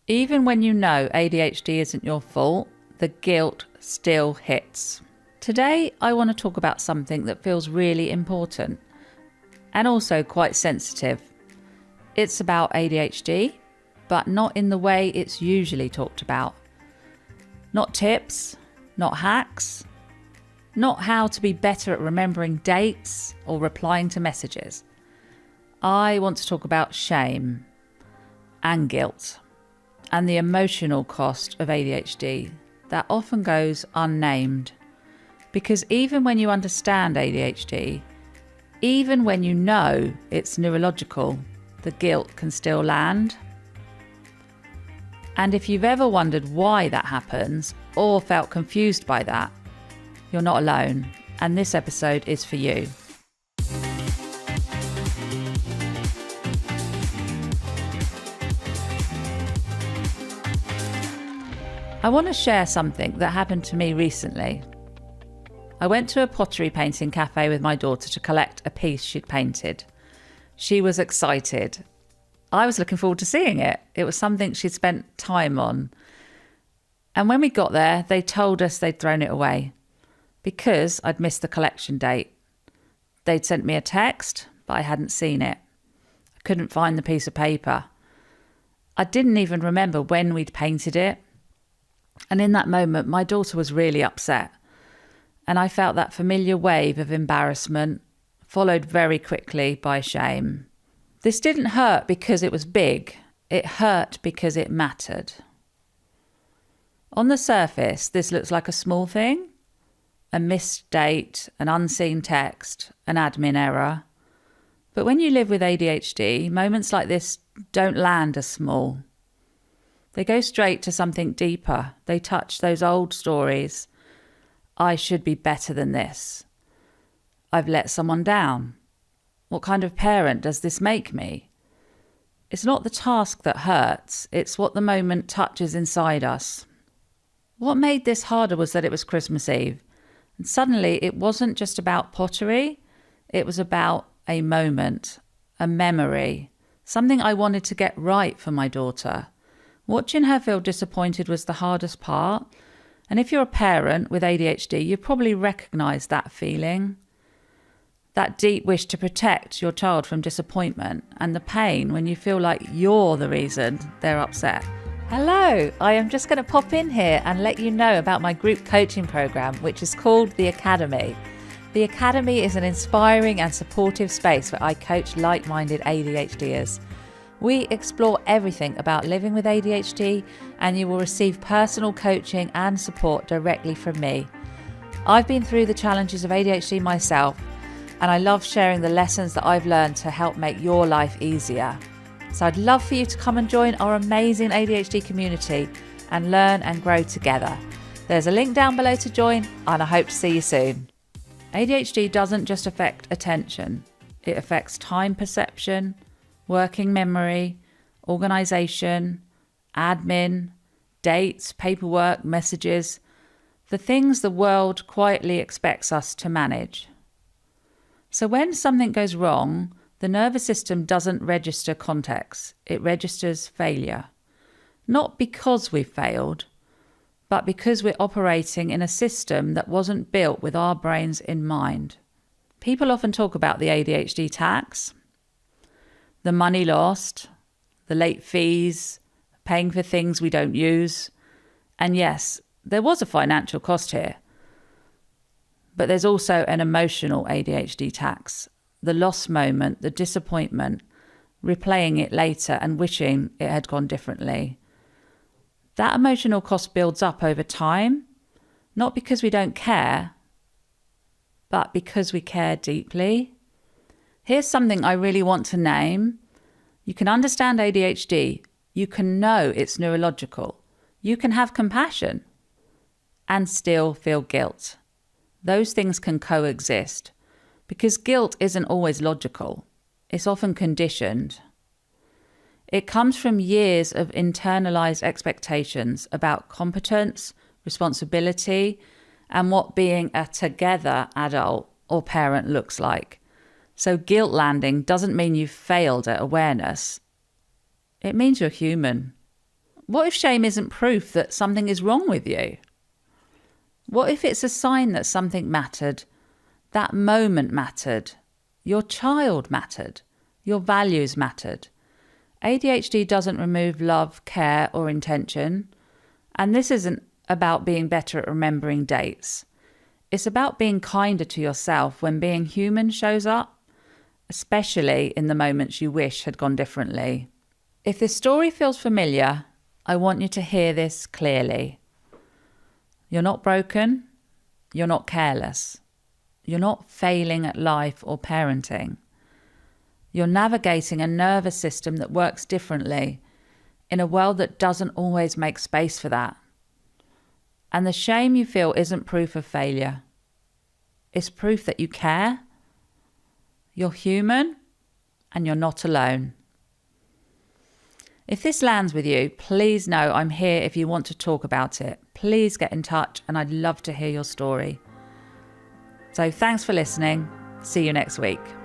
Even when you know ADHD isn't your fault, the guilt still hits. Today, I want to talk about something that feels really important and also quite sensitive. It's about ADHD, but not in the way it's usually talked about. Not tips, not hacks, not how to be better at remembering dates or replying to messages. I want to talk about shame and guilt and the emotional cost of ADHD that often goes unnamed. Because even when you understand ADHD, even when you know it's neurological, the guilt can still land. And if you've ever wondered why that happens or felt confused by that, you're not alone, and this episode is for you. I want to share something that happened to me recently. I went to a pottery painting cafe with my daughter to collect a piece she'd painted. She was excited. I was looking forward to seeing it. It was something she'd spent time on. And when we got there, they told us they'd thrown it away because I'd missed the collection date. They'd sent me a text, but I hadn't seen it. I couldn't find the piece of paper. I didn't even remember when we'd painted it. And in that moment, my daughter was really upset. And I felt that familiar wave of embarrassment, followed very quickly by shame. This didn't hurt because it was big. It hurt because it mattered. On the surface, this looks like a small thing. A missed date, an unseen text, an admin error. But when you live with ADHD, moments like this don't land as small. They go straight to something deeper. They touch those old stories. I should be better than this. I've let someone down. What kind of parent does this make me? It's not the task that hurts. It's what the moment touches inside us. What made this harder was that it was Christmas Eve. And suddenly it wasn't just about pottery. It was about a moment, a memory, something I wanted to get right for my daughter. Watching her feel disappointed was the hardest part. And if you're a parent with ADHD, you probably recognise that feeling. That deep wish to protect your child from disappointment and the pain when you feel like you're the reason they're upset. Hello, I am just going to pop in here and let you know about my group coaching program, which is called The Academy. The Academy is an inspiring and supportive space where I coach like-minded ADHDers. We explore everything about living with ADHD, and you will receive personal coaching and support directly from me. I've been through the challenges of ADHD myself, and I love sharing the lessons that I've learned to help make your life easier. So I'd love for you to come and join our amazing ADHD community and learn and grow together. There's a link down below to join, and I hope to see you soon. ADHD doesn't just affect attention. It affects time perception, working memory, organisation, admin, dates, paperwork, messages, the things the world quietly expects us to manage. So when something goes wrong, the nervous system doesn't register context, it registers failure. Not because we've failed, but because we're operating in a system that wasn't built with our brains in mind. People often talk about the ADHD tax, the money lost, the late fees, paying for things we don't use. And yes, there was a financial cost here. But there's also an emotional ADHD tax, the lost moment, the disappointment, replaying it later and wishing it had gone differently. That emotional cost builds up over time, not because we don't care, but because we care deeply. Here's something I really want to name. You can understand ADHD. You can know it's neurological. You can have compassion and still feel guilt. Those things can coexist because guilt isn't always logical. It's often conditioned. It comes from years of internalized expectations about competence, responsibility, and what being a together adult or parent looks like. So guilt landing doesn't mean you've failed at awareness. It means you're human. What if shame isn't proof that something is wrong with you? What if it's a sign that something mattered, that moment mattered, your child mattered, your values mattered? ADHD doesn't remove love, care, or intention. And this isn't about being better at remembering dates. It's about being kinder to yourself when being human shows up, especially in the moments you wish had gone differently. If this story feels familiar, I want you to hear this clearly. You're not broken. You're not careless. You're not failing at life or parenting. You're navigating a nervous system that works differently in a world that doesn't always make space for that. And the shame you feel isn't proof of failure. It's proof that you care, you're human, and you're not alone. If this lands with you, please know I'm here if you want to talk about it. Please get in touch and I'd love to hear your story. So thanks for listening. See you next week.